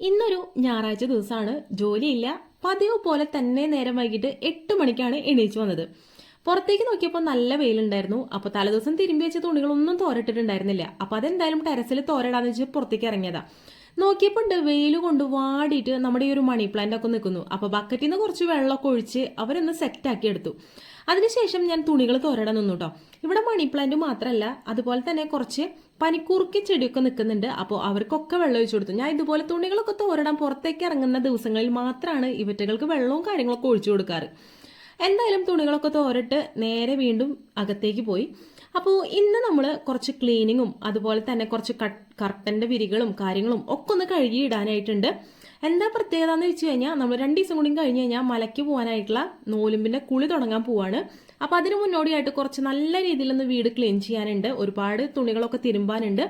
ഇന്നൊരു ഞായറാഴ്ച ദിവസമാണ്, ജോലിയില്ല. പതിവ് പോലെ തന്നെ നേരം വൈകിട്ട് 8 മണിക്കാണ് എണീച്ചു വന്നത്. പുറത്തേക്ക് നോക്കിയപ്പോൾ നല്ല വെയിലുണ്ടായിരുന്നു. അപ്പോൾ തലേദിവസം തിരുമ്പി വെച്ച തുണികളൊന്നും തോരട്ടിട്ടുണ്ടായിരുന്നില്ല. അപ്പോൾ അതെന്തായാലും ടെറസിൽ തോരടാന്ന് വെച്ച് പുറത്തേക്ക് ഇറങ്ങിയതാ. നോക്കിയപ്പോൾ ഉണ്ട് വെയിൽ കൊണ്ട് വാടിയിട്ട് നമ്മുടെ ഈ ഒരു മണി പ്ലാന്റ് ഒക്കെ നിൽക്കുന്നു. അപ്പോൾ ബക്കറ്റിൽ നിന്ന് കുറച്ച് വെള്ളമൊക്കെ ഒഴിച്ച് അവരൊന്ന് സെറ്റ് ആക്കി എടുത്തു. അതിനുശേഷം ഞാൻ തുണികൾ തോരടാൻ നിന്നു കേട്ടോ. ഇവിടെ മണി പ്ലാന്റ് മാത്രമല്ല, അതുപോലെ തന്നെ കുറച്ച് പനിക്കൂർക്കി ചെടിയൊക്കെ നിൽക്കുന്നുണ്ട്. അപ്പോൾ അവർക്കൊക്കെ വെള്ളം ഒഴിച്ചു കൊടുത്തു. ഞാൻ ഇതുപോലെ തുണികളൊക്കെ തോരടാൻ പുറത്തേക്ക് ഇറങ്ങുന്ന ദിവസങ്ങളിൽ മാത്രമാണ് ഇവറ്റകൾക്ക് വെള്ളവും കാര്യങ്ങളൊക്കെ ഒഴിച്ചു കൊടുക്കാറ്. എന്തായാലും തുണികളൊക്കെ തോരട്ട് നേരെ വീണ്ടും അകത്തേക്ക് പോയി. അപ്പോൾ ഇന്ന് നമ്മൾ കുറച്ച് ക്ലീനിങ്ങും അതുപോലെ തന്നെ കുറച്ച് കർട്ടൻ്റെ വിരികളും കാര്യങ്ങളും ഒക്കെ ഒന്ന് കഴുകിയിടാനായിട്ടുണ്ട്. എന്താ പ്രത്യേകത എന്ന് വെച്ച് കഴിഞ്ഞാൽ നമ്മൾ 2 ദിവസം കൂടി കഴിഞ്ഞ് കഴിഞ്ഞാൽ മലയ്ക്ക് പോകാനായിട്ടുള്ള നോലുമ്പിൻ്റെ കുളി തുടങ്ങാൻ പോവാണ്. അപ്പോൾ അതിന് മുന്നോടിയായിട്ട് കുറച്ച് നല്ല രീതിയിലൊന്ന് വീട് ക്ലീൻ ചെയ്യാനുണ്ട്. ഒരുപാട് തുണികളൊക്കെ തിരുമ്പാനുണ്ട്.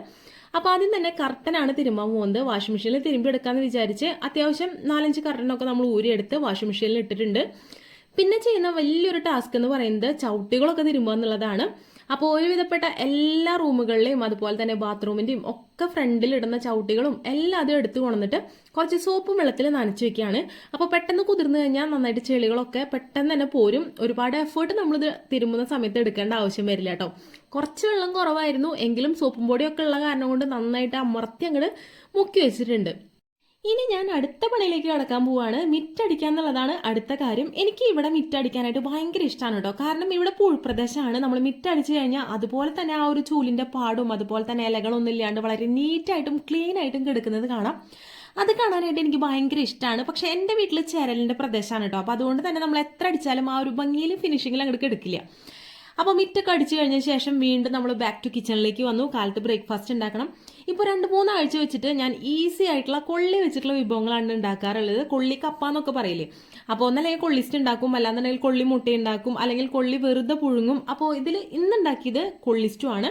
അപ്പോൾ ആദ്യം തന്നെ കർട്ടനാണ് തിരുമ്പാൻ പോകുന്നത്. വാഷിംഗ് മെഷീനിൽ തിരുമ്പെടുക്കാമെന്ന് വിചാരിച്ച് അത്യാവശ്യം 4-5 കർട്ടനൊക്കെ നമ്മൾ ഊരിയെടുത്ത് വാഷിംഗ് മെഷീനിൽ ഇട്ടിട്ടുണ്ട്. പിന്നെ ചെയ്യുന്ന വലിയൊരു ടാസ്ക് എന്ന് പറയുന്നത് ചവിട്ടികളൊക്കെ തിരുമ്പുക എന്നുള്ളതാണ്. അപ്പോൾ ഒരുവിധപ്പെട്ട എല്ലാ റൂമുകളിലെയും അതുപോലെ തന്നെ ബാത്റൂമിന്റെയും ഒക്കെ ഫ്രണ്ടിൽ ഇടുന്ന ചവിട്ടികളും എല്ലാം അതും എടുത്തു കൊണ്ടിട്ട് കുറച്ച് സോപ്പും വെള്ളത്തിൽ നനച്ചു വെക്കുകയാണ്. അപ്പോൾ പെട്ടെന്ന് കുതിർന്നു കഴിഞ്ഞാൽ നന്നായിട്ട് ചെളികളൊക്കെ പെട്ടെന്ന് തന്നെ പോരും. ഒരുപാട് എഫേർട്ട് നമ്മളിത് തിരുമ്പുന്ന സമയത്ത് എടുക്കേണ്ട ആവശ്യം വരില്ല കേട്ടോ. കുറച്ച് വെള്ളം കുറവായിരുന്നു എങ്കിലും സോപ്പും പൊടിയൊക്കെ ഉള്ള കാരണം കൊണ്ട് നന്നായിട്ട് അമർത്തി അങ്ങോട്ട് മുക്കി വെച്ചിട്ടുണ്ട്. ഇനി ഞാൻ അടുത്ത പണിയിലേക്ക് കടക്കാൻ പോവാണ്. മിറ്റടിക്കുക എന്നുള്ളതാണ് അടുത്ത കാര്യം. എനിക്ക് ഇവിടെ മിറ്റടിക്കാനായിട്ട് ഭയങ്കര ഇഷ്ടമാണ് കേട്ടോ. കാരണം ഇവിടെ പുൽപ്രദേശമാണ്. നമ്മൾ മിറ്റടിച്ചു കഴിഞ്ഞാൽ അതുപോലെ തന്നെ ആ ഒരു ചൂലിന്റെ പാടും അതുപോലെ തന്നെ ഇലകളൊന്നും ഇല്ലാണ്ട് വളരെ നീറ്റായിട്ടും ക്ലീൻ ആയിട്ടും കിടക്കുന്നത് കാണാം. അത് കാണാനായിട്ട് എനിക്ക് ഭയങ്കര ഇഷ്ടമാണ്. പക്ഷെ എൻ്റെ വീട്ടിൽ ചേരലിന്റെ പ്രദേശമാണ് കേട്ടോ. അപ്പോൾ അതുകൊണ്ട് തന്നെ നമ്മൾ എത്ര അടിച്ചാലും ആ ഒരു ഭംഗിയിലും ഫിനിഷിങ്ങിലും അങ്ങോട്ട് എടുക്കില്ല. അപ്പോൾ മിറ്റൊക്കെ അടിച്ചു കഴിഞ്ഞ ശേഷം വീണ്ടും നമ്മൾ ബാക്ക് ടു കിച്ചണിലേക്ക് വന്നു. കാലത്ത് ബ്രേക്ക്ഫാസ്റ്റ് ഉണ്ടാക്കണം. ഇപ്പോൾ 2-3 ആഴ്ച വെച്ചിട്ട് ഞാൻ ഈസി ആയിട്ടുള്ള കൊള്ളി വെച്ചിട്ടുള്ള വിഭവങ്ങളാണ് ഉണ്ടാക്കാറുള്ളത്. കൊള്ളി കപ്പ എന്നൊക്കെ പറയില്ലേ. അപ്പോൾ ഒന്നല്ലെങ്കിൽ കൊള്ളിസ്റ്റ് ഉണ്ടാക്കും, അല്ലാന്നുണ്ടെങ്കിൽ കൊള്ളി മുട്ട ഉണ്ടാക്കും, അല്ലെങ്കിൽ കൊള്ളി വെറുതെ പുഴുങ്ങും. അപ്പോൾ ഇതിൽ ഇന്നുണ്ടാക്കിയത് കൊള്ളിസ്റ്റും ആണ്.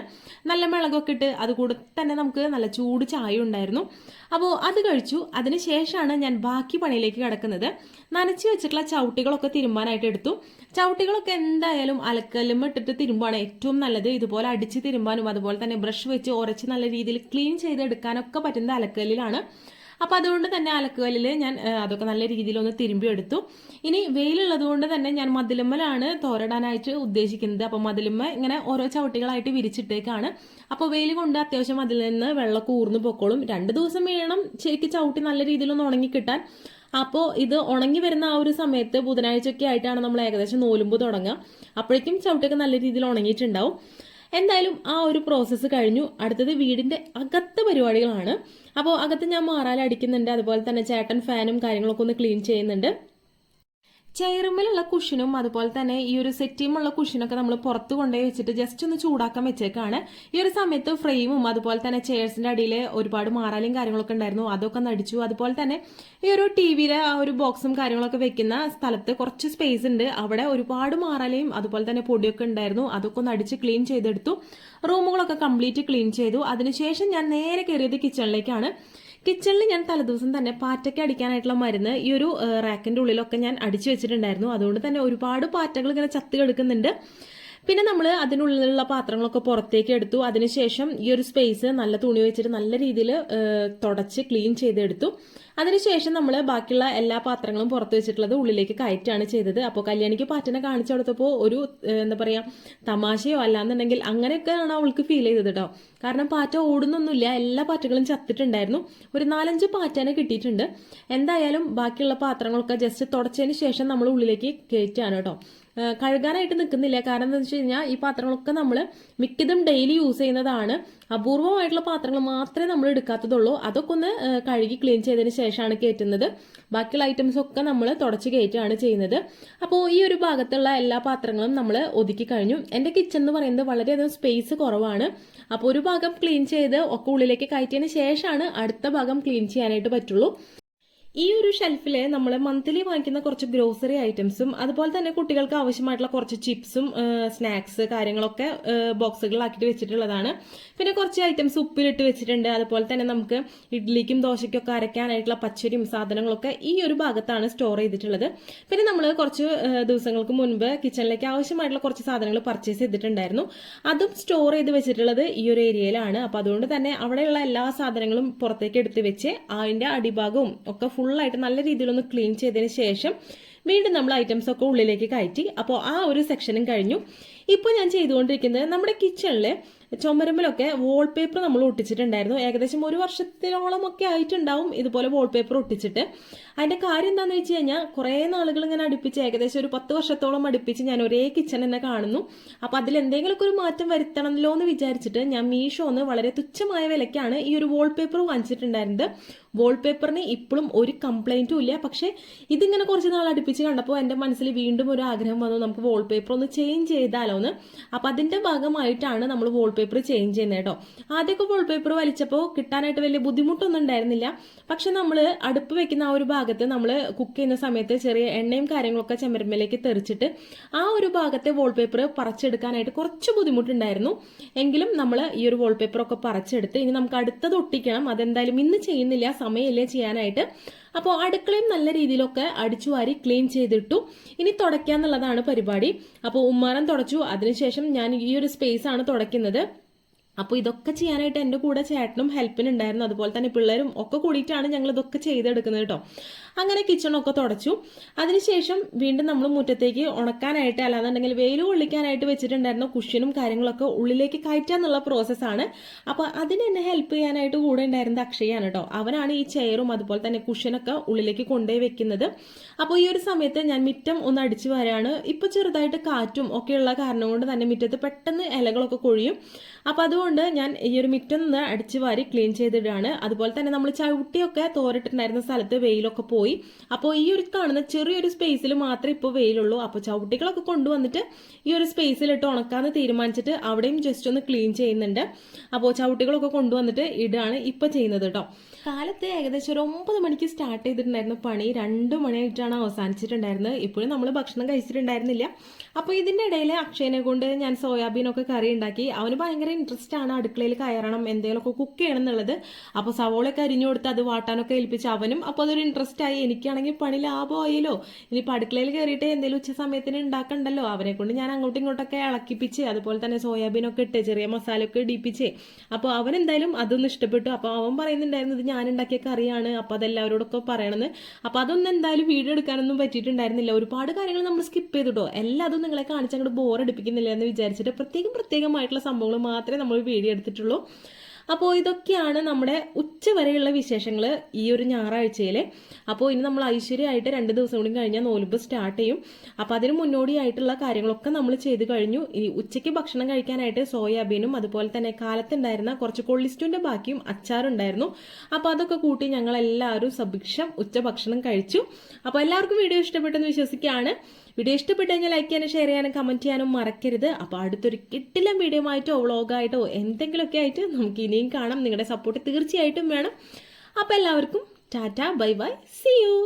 നല്ല മുളകൊക്കെ ഇട്ട് അതുകൂടെ തന്നെ നമുക്ക് നല്ല ചൂട് ചായ ഉണ്ടായിരുന്നു. അപ്പോൾ അത് കഴിച്ചു. അതിന് ശേഷമാണ് ഞാൻ ബാക്കി പണിയിലേക്ക് കിടക്കുന്നത്. നനച്ച് വെച്ചിട്ടുള്ള ചവിട്ടികളൊക്കെ തിരുമ്പാനായിട്ട് എടുത്തു. ചവിട്ടികളൊക്കെ എന്തായാലും അലക്കല്ലുമ്മ ഇട്ടിട്ട് തിരുമ്പാണ് ഏറ്റവും നല്ലത്. ഇതുപോലെ അടിച്ച് തിരുമ്പാനും അതുപോലെ തന്നെ ബ്രഷ് വെച്ച് ഉരച്ച് നല്ല രീതിയിൽ ക്ലീൻ ചെയ്തെടുക്കാനൊക്കെ പറ്റുന്നത് അലക്കല്ലിലാണ്. അപ്പം അതുകൊണ്ട് തന്നെ അലക്കുകല്ലിൽ ഞാൻ അതൊക്കെ നല്ല രീതിയിലൊന്ന് തിരുമ്പി എടുത്തു. ഇനി വെയിലുള്ളത് കൊണ്ട് തന്നെ ഞാൻ മതിലുമ്മലാണ് തോരടാനായിട്ട് ഉദ്ദേശിക്കുന്നത്. അപ്പം മതിലുമ്മ ഇങ്ങനെ ഓരോ ചവിട്ടികളായിട്ട് വിരിച്ചിട്ടേക്കാണ്. അപ്പോൾ വെയിൽ കൊണ്ട് അത്യാവശ്യം അതിൽ നിന്ന് വെള്ളമൊക്കെ ഊർന്ന് പൊക്കോളും. 2 ദിവസം വേണം ശരിക്കും ചവിട്ടി നല്ല രീതിയിലൊന്ന് ഉണങ്ങി കിട്ടാൻ. അപ്പോൾ ഇത് ഉണങ്ങി വരുന്ന ആ ഒരു സമയത്ത് ബുധനാഴ്ചയൊക്കെ ആയിട്ടാണ് നമ്മൾ ഏകദേശം നോലുമ്പ് തുടങ്ങുക. അപ്പോഴേക്കും ചവിട്ടൊക്കെ നല്ല രീതിയിൽ ഉണങ്ങിയിട്ടുണ്ടാവും. എന്തായാലും ആ ഒരു പ്രോസസ്സ് കഴിഞ്ഞു. അടുത്തത് വീടിന്റെ അകത്തെ പരിപാടികളാണ്. അപ്പോൾ അകത്ത് ഞാൻ മാറാല അടിക്കുന്നുണ്ട്. അതുപോലെ തന്നെ ചേട്ടൻ ഫാനും കാര്യങ്ങളൊക്കെ ഒന്ന് ക്ലീൻ ചെയ്യുന്നുണ്ട്. ചെയറുമ്മലുള്ള കുഷനും അതുപോലെ തന്നെ ഈ ഒരു സെറ്റിയുമുള്ള കുഷനൊക്കെ നമ്മൾ പുറത്ത് കൊണ്ടുപോയി വെച്ചിട്ട് ജസ്റ്റ് ഒന്ന് ചൂടാക്കാൻ വെച്ചേക്കാണ്. ഈ ഒരു സമയത്ത് ഫ്രെയിമും അതുപോലെ തന്നെ ചെയർസിന്റെ അടിയിൽ ഒരുപാട് മാറാലും കാര്യങ്ങളൊക്കെ ഉണ്ടായിരുന്നു. അതൊക്കെ നടിച്ചു. അതുപോലെ തന്നെ ഈ ഒരു ടിവിയുടെ ആ ഒരു ബോക്സും കാര്യങ്ങളൊക്കെ വെക്കുന്ന സ്ഥലത്ത് കുറച്ച് സ്പേസ് ഉണ്ട്. അവിടെ ഒരുപാട് മാറാലയും അതുപോലെ തന്നെ പൊടിയൊക്കെ ഉണ്ടായിരുന്നു. അതൊക്കെ ഒന്ന് അടിച്ച് ക്ലീൻ ചെയ്തെടുത്തു. റൂമുകളൊക്കെ കംപ്ലീറ്റ് ക്ലീൻ ചെയ്തു. അതിനുശേഷം ഞാൻ നേരെ കയറിയത് കിച്ചണിലേക്കാണ്. കിച്ചണിൽ ഞാൻ തലേദിവസം തന്നെ പാറ്റയ്ക്ക് അടിക്കാനായിട്ടുള്ള മരുന്ന് ഈ ഒരു റാക്കിന്റെ ഉള്ളിലൊക്കെ ഞാൻ അടിച്ചു വെച്ചിട്ടുണ്ടായിരുന്നു. അതുകൊണ്ട് തന്നെ ഒരുപാട് പാറ്റകൾ ഇങ്ങനെ ചത്ത് കിടക്കുന്നുണ്ട്. പിന്നെ നമ്മൾ അതിനുള്ളിലുള്ള പാത്രങ്ങളൊക്കെ പുറത്തേക്ക് എടുത്തു. അതിനുശേഷം ഈ ഒരു സ്പേസ് നല്ല തുണി വെച്ചിട്ട് നല്ല രീതിയിൽ തുടച്ച് ക്ലീൻ ചെയ്തെടുത്തു. അതിനുശേഷം നമ്മൾ ബാക്കിയുള്ള എല്ലാ പാത്രങ്ങളും പുറത്ത് വെച്ചിട്ടുള്ളത് ഉള്ളിലേക്ക് കയറ്റാണ് ചെയ്തത്. അപ്പോൾ കല്യാണിക്ക് പാറ്റനെ കാണിച്ചു കൊടുത്തപ്പോൾ ഒരു എന്താ പറയുക തമാശയോ അല്ലാന്നുണ്ടെങ്കിൽ അങ്ങനെയൊക്കെയാണ് അവൾക്ക് ഫീൽ ചെയ്തത് കേട്ടോ. കാരണം പാറ്റ ഓടുന്നൊന്നുമില്ല, എല്ലാ പാറ്റകളും ചത്തിട്ടുണ്ടായിരുന്നു. ഒരു 4-5 പാറ്റനെ കിട്ടിയിട്ടുണ്ട്. എന്തായാലും ബാക്കിയുള്ള പാത്രങ്ങളൊക്കെ ജസ്റ്റ് തുടച്ചതിന് ശേഷം നമ്മൾ ഉള്ളിലേക്ക് കയറ്റാണ് കേട്ടോ. കഴുകാനായിട്ട് നിൽക്കുന്നില്ല. കാരണം എന്താ വെച്ച് കഴിഞ്ഞാൽ ഈ പാത്രങ്ങളൊക്കെ നമ്മൾ മിക്കതും ഡെയിലി യൂസ് ചെയ്യുന്നതാണ്. അപൂർവമായിട്ടുള്ള പാത്രങ്ങൾ മാത്രമേ നമ്മൾ എടുക്കാത്തതുള്ളൂ. അതൊക്കെ ഒന്ന് കഴുകി ക്ലീൻ ചെയ്തതിന് ശേഷമാണ് കയറ്റുന്നത്. ബാക്കിയുള്ള ഐറ്റംസ് ഒക്കെ നമ്മൾ തുടച്ച് കയറ്റുകയാണ് ചെയ്യുന്നത്. അപ്പോൾ ഈ ഒരു ഭാഗത്തുള്ള എല്ലാ പാത്രങ്ങളും നമ്മൾ ഒതുക്കി കഴിഞ്ഞു. എൻ്റെ കിച്ചൺ എന്ന് പറയുന്നത് വളരെയധികം സ്പേസ് കുറവാണ്. അപ്പോൾ ഒരു ഭാഗം ക്ലീൻ ചെയ്ത് ഒക്കെ ഉള്ളിലേക്ക് കയറ്റിയതിന് ശേഷമാണ് അടുത്ത ഭാഗം ക്ലീൻ ചെയ്യാനായിട്ട് പറ്റുള്ളൂ. ഈ ഒരു ഷെൽഫിൽ നമ്മൾ മന്ത്ലി വാങ്ങിക്കുന്ന കുറച്ച് ഗ്രോസറി ഐറ്റംസും അതുപോലെ തന്നെ കുട്ടികൾക്ക് ആവശ്യമായിട്ടുള്ള കുറച്ച് ചിപ്സും സ്നാക്സ് കാര്യങ്ങളൊക്കെ ബോക്സുകളിലാക്കിയിട്ട് വെച്ചിട്ടുള്ളതാണ്. പിന്നെ കുറച്ച് ഐറ്റംസ് ഉപ്പിലിട്ട് വെച്ചിട്ടുണ്ട്. അതുപോലെ തന്നെ നമുക്ക് ഇഡ്ലിക്കും ദോശയ്ക്കും ഒക്കെ അരയ്ക്കാനായിട്ടുള്ള പച്ചരിയും സാധനങ്ങളൊക്കെ ഈ ഒരു ഭാഗത്താണ് സ്റ്റോർ ചെയ്തിട്ടുള്ളത്. പിന്നെ നമ്മൾ കുറച്ച് ദിവസങ്ങൾക്ക് മുൻപ് കിച്ചണിലേക്ക് ആവശ്യമായിട്ടുള്ള കുറച്ച് സാധനങ്ങൾ പർച്ചേസ് ചെയ്തിട്ടുണ്ടായിരുന്നു. അതും സ്റ്റോർ ചെയ്ത് വെച്ചിട്ടുള്ളത് ഈ ഒരു ഏരിയയിലാണ്. അപ്പോൾ അതുകൊണ്ട് തന്നെ അവിടെയുള്ള എല്ലാ സാധനങ്ങളും പുറത്തേക്ക് എടുത്ത് വെച്ച് അതിൻ്റെ അടിഭാഗവും ഒക്കെ ഫുള്ളായിട്ട് നല്ല രീതിയിലൊന്ന് ക്ലീൻ ചെയ്തതിന് ശേഷം വീണ്ടും നമ്മൾ ഐറ്റംസ് ഒക്കെ ഉള്ളിലേക്ക് കയറ്റി. അപ്പോൾ ആ ഒരു സെക്ഷനും കഴിഞ്ഞു. ഇപ്പോൾ ഞാൻ ചെയ്തുകൊണ്ടിരിക്കുന്നത് നമ്മുടെ കിച്ചണിൽ ചുമരുമ്പിലൊക്കെ വാൾപേപ്പർ നമ്മൾ ഒട്ടിച്ചിട്ടുണ്ടായിരുന്നു. ഏകദേശം 1 വർഷത്തിലോളം ഒക്കെ ആയിട്ടുണ്ടാവും ഇതുപോലെ വാൾപേപ്പർ ഒട്ടിച്ചിട്ട്. അതിന്റെ കാര്യം എന്താണെന്ന് വെച്ച് കഴിഞ്ഞാൽ കുറേ നാളുകൾ ഇങ്ങനെ അടുപ്പിച്ച് ഏകദേശം ഒരു 10 വർഷത്തോളം അടുപ്പിച്ച് ഞാൻ ഒരേ കിച്ചൺ തന്നെ കാണുന്നു. അപ്പോൾ അതിൽ എന്തെങ്കിലുമൊക്കെ ഒരു മാറ്റം വരുത്തണമല്ലോ എന്ന് വിചാരിച്ചിട്ട് ഞാൻ മീഷോന്ന് വളരെ തുച്ഛമായ വിലയ്ക്കാണ് ഈ ഒരു വാൾപേപ്പർ വാങ്ങിച്ചിട്ടുണ്ടായിരുന്നത്. വാൾപേപ്പറിന് ഇപ്പോഴും ഒരു കംപ്ലൈന്റും ഇല്ല. പക്ഷേ ഇതിങ്ങനെ കുറച്ച് നാൾ അടുപ്പിച്ച് കണ്ടപ്പോൾ എൻ്റെ മനസ്സിൽ വീണ്ടും ഒരു ആഗ്രഹം വന്നു, നമുക്ക് വാൾപേപ്പർ ഒന്ന് ചേഞ്ച് ചെയ്താലോ എന്ന്. അപ്പം അതിന്റെ ഭാഗമായിട്ടാണ് നമ്മൾ വാൾപേപ്പർ ചേഞ്ച് ചെയ്യുന്നത് കേട്ടോ. ആദ്യമൊക്കെ വാൾപേപ്പർ വലിച്ചപ്പോൾ കിട്ടാനായിട്ട് വലിയ ബുദ്ധിമുട്ടൊന്നും ഉണ്ടായിരുന്നില്ല. പക്ഷെ നമ്മൾ അടുപ്പ് വെക്കുന്ന ആ ഒരു ഭാഗത്ത് നമ്മൾ കുക്ക് ചെയ്യുന്ന സമയത്ത് ചെറിയ എണ്ണയും കാര്യങ്ങളൊക്കെ ചെമ്പരമ്മയിലേക്ക് തെറിച്ചിട്ട് ആ ഒരു ഭാഗത്തെ വാൾപേപ്പർ പറിച്ചെടുക്കാനായിട്ട് കുറച്ച് ബുദ്ധിമുട്ടുണ്ടായിരുന്നു. എങ്കിലും നമ്മൾ ഈ ഒരു വാൾപേപ്പർ ഒക്കെ പറിച്ചെടുത്ത് ഇനി നമുക്ക് അടുത്തത് ഒട്ടിക്കണം. അതെന്തായാലും ഇന്ന് ചെയ്യുന്നില്ല, സമയമില്ലേ ചെയ്യാനായിട്ട്. അപ്പോൾ അടുക്കളയും നല്ല രീതിയിലൊക്കെ അടിച്ചുവാരി ക്ലീൻ ചെയ്തിട്ടു. ഇനി തുടയ്ക്കാന്നുള്ളതാണ് പരിപാടി. അപ്പോൾ ഉമ്മാറൻ തുടച്ചു. അതിനുശേഷം ഞാൻ ഈ ഒരു സ്പേസ് ആണ് തുടയ്ക്കുന്നത്. അപ്പോൾ ഇതൊക്കെ ചെയ്യാനായിട്ട് എൻ്റെ കൂടെ ചേട്ടനും ഹെൽപ്പിനുണ്ടായിരുന്നു. അതുപോലെ തന്നെ പിള്ളേരും ഒക്കെ കൂടിയിട്ടാണ് ഞങ്ങൾ ഇതൊക്കെ ചെയ്തെടുക്കുന്നത് കേട്ടോ. അങ്ങനെ കിച്ചണൊക്കെ തുടച്ചു. അതിനുശേഷം വീണ്ടും നമ്മൾ മുറ്റത്തേക്ക് ഉണക്കാനായിട്ട് അല്ലാന്നുണ്ടെങ്കിൽ വെയിൽ കൊള്ളിക്കാനായിട്ട് വെച്ചിട്ടുണ്ടായിരുന്ന കുഷ്യനും കാര്യങ്ങളൊക്കെ ഉള്ളിലേക്ക് കയറ്റാന്നുള്ള പ്രോസസ്സാണ്. അപ്പോൾ അതിന് എന്നെ ഹെൽപ്പ് ചെയ്യാനായിട്ട് കൂടെ ഉണ്ടായിരുന്നത് അക്ഷയാണ് കേട്ടോ. അവനാണ് ഈ ചെയറും അതുപോലെ തന്നെ കുഷ്യനൊക്കെ ഉള്ളിലേക്ക് കൊണ്ടുപോയി വെക്കുന്നത്. അപ്പോൾ ഈ ഒരു സമയത്ത് ഞാൻ മുറ്റം ഒന്ന് അടിച്ചു വരാണ്. ഇപ്പോൾ ചെറുതായിട്ട് കാറ്റും ഒക്കെയുള്ള കാരണം കൊണ്ട് തന്നെ മുറ്റത്ത് പെട്ടെന്ന് ഇലകളൊക്കെ കൊഴിയും. അപ്പോൾ അതുകൊണ്ട് ഞാൻ ഈ ഒരു മുറ്റം ഒന്ന് അടിച്ചു വാരി ക്ലീൻ ചെയ്തിട്ടാണ്. അതുപോലെ തന്നെ നമ്മൾ ചവിട്ടിയൊക്കെ തോരിട്ടിട്ടുണ്ടായിരുന്ന സ്ഥലത്ത് വെയിലൊക്കെ പോയി. അപ്പോൾ ഈ ഒരു കാണുന്ന ചെറിയൊരു സ്പേസിൽ മാത്രമേ ഇപ്പോൾ വെയിലുള്ളൂ. അപ്പോൾ ചവിട്ടികളൊക്കെ കൊണ്ടുവന്നിട്ട് ഈ ഒരു സ്പേസിലിട്ട് ഉണക്കാന്ന് തീരുമാനിച്ചിട്ട് അവിടെയും ജസ്റ്റ് ഒന്ന് ക്ലീൻ ചെയ്യുന്നുണ്ട്. അപ്പോൾ ചവിട്ടികളൊക്കെ കൊണ്ടുവന്നിട്ട് ഇടാണ് ഇപ്പോൾ ചെയ്യുന്നത് കേട്ടോ. കാലത്ത് ഏകദേശം ഒരു 9 മണിക്ക് സ്റ്റാർട്ട് ചെയ്തിട്ടുണ്ടായിരുന്ന പണി 2 മണിയായിട്ടാണ് അവസാനിച്ചിട്ടുണ്ടായിരുന്നത്. ഇപ്പോഴും നമ്മൾ ഭക്ഷണം കഴിച്ചിട്ടുണ്ടായിരുന്നില്ല. അപ്പോൾ ഇതിൻ്റെ ഇടയിൽ അക്ഷയനെ കൊണ്ട് ഞാൻ സോയാബീനൊക്കെ കറി ഉണ്ടാക്കി. അവന് ഭയങ്കര ഇൻട്രസ്റ്റ് ആണ് അടുക്കളയിൽ കയറണം, എന്തെങ്കിലുമൊക്കെ കുക്ക് ചെയ്യണം എന്നുള്ളത്. അപ്പോൾ സവോളയൊക്കെ അരിഞ്ഞു കൊടുത്ത് അത് വാട്ടാനൊക്കെ ഏൽപ്പിച്ച് അവനും അപ്പോൾ അതൊരു ഇൻട്രസ്റ്റ് ആയി. എനിക്കാണെങ്കിൽ പണി ലാഭമായല്ലോ, ഇനിയിപ്പോൾ അടുക്കളയിൽ കയറിയിട്ട് എന്തെങ്കിലും ഉച്ച സമയത്തിന് ഉണ്ടാക്കണ്ടല്ലോ. അവനെ കൊണ്ട് ഞാൻ അങ്ങോട്ടും ഇങ്ങോട്ടൊക്കെ ഇളക്കിപ്പിച്ച് അതുപോലെ തന്നെ സോയാബീനൊക്കെ ഇട്ട് ചെറിയ മസാലയൊക്കെ ഇടിപ്പിച്ച്. അപ്പോൾ അവൻ എന്തായാലും അതൊന്നും ഇഷ്ടപ്പെട്ടു. അപ്പോൾ അവൻ പറയുന്നുണ്ടായിരുന്നത് ഞാൻ ഉണ്ടാക്കിയ കറിയാണ്, അപ്പോൾ അതെല്ലാവരോടൊക്കെ പറയണമെന്ന്. അപ്പോൾ അതൊന്നും എന്തായാലും വീഡിയോ എടുക്കാനൊന്നും പറ്റിയിട്ടുണ്ടായിരുന്നില്ല. ഒരുപാട് കാര്യങ്ങൾ നമ്മൾ സ്കിപ്പ് ചെയ്തിട്ടോ. എല്ലാതും നിങ്ങളെ കാണിച്ച് അങ്ങോട്ട് ബോറടിപ്പിക്കുന്നില്ല എന്ന് വിചാരിച്ചിട്ട് പ്രത്യേകമായിട്ടുള്ള സംഭവങ്ങൾ മാത്രമേ നമ്മൾ വീഡിയോ എടുത്തിട്ടുള്ളൂ. അപ്പോൾ ഇതൊക്കെയാണ് നമ്മുടെ ഉച്ചവരെയുള്ള വിശേഷങ്ങൾ ഈ ഒരു ഞായറാഴ്ചയിൽ. അപ്പോൾ ഇനി നമ്മൾ ഐശ്വര്യമായിട്ട് 2 ദിവസം കൂടി കഴിഞ്ഞാൽ നോലുമ്പ് സ്റ്റാർട്ട് ചെയ്യും. അപ്പോൾ അതിന് മുന്നോടിയായിട്ടുള്ള കാര്യങ്ങളൊക്കെ നമ്മൾ ചെയ്ത് കഴിഞ്ഞു. ഇനി ഉച്ചയ്ക്ക് ഭക്ഷണം കഴിക്കാനായിട്ട് സോയാബീനും അതുപോലെ തന്നെ കാലത്തുണ്ടായിരുന്ന കുറച്ച് കൊള്ളിസ്റ്റൂൻ്റെ ബാക്കിയും അച്ചാറുണ്ടായിരുന്നു. അപ്പോൾ അതൊക്കെ കൂട്ടി ഞങ്ങളെല്ലാവരും സഭിക്ഷം ഉച്ചഭക്ഷണം കഴിച്ചു. അപ്പോൾ എല്ലാവർക്കും വീഡിയോ ഇഷ്ടപ്പെട്ടെന്ന് വിശ്വസിക്കുകയാണ്. വീഡിയോ ഇഷ്ടപ്പെട്ടു കഴിഞ്ഞാൽ ലൈക്ക് ചെയ്യാനും ഷെയർ ചെയ്യാനും കമൻറ്റ് ചെയ്യാനും മറക്കരുത്. അപ്പോൾ അടുത്തൊരു കിട്ടില്ല വീഡിയോ ആയിട്ടോ വ്ളോഗായിട്ടോ എന്തെങ്കിലുമൊക്കെ ആയിട്ട് നമുക്ക് ഇനിയും കാണാം. നിങ്ങളുടെ സപ്പോർട്ട് തീർച്ചയായിട്ടും വേണം. അപ്പോൾ എല്ലാവർക്കും ടാറ്റ, ബൈ ബൈ, സീ യു.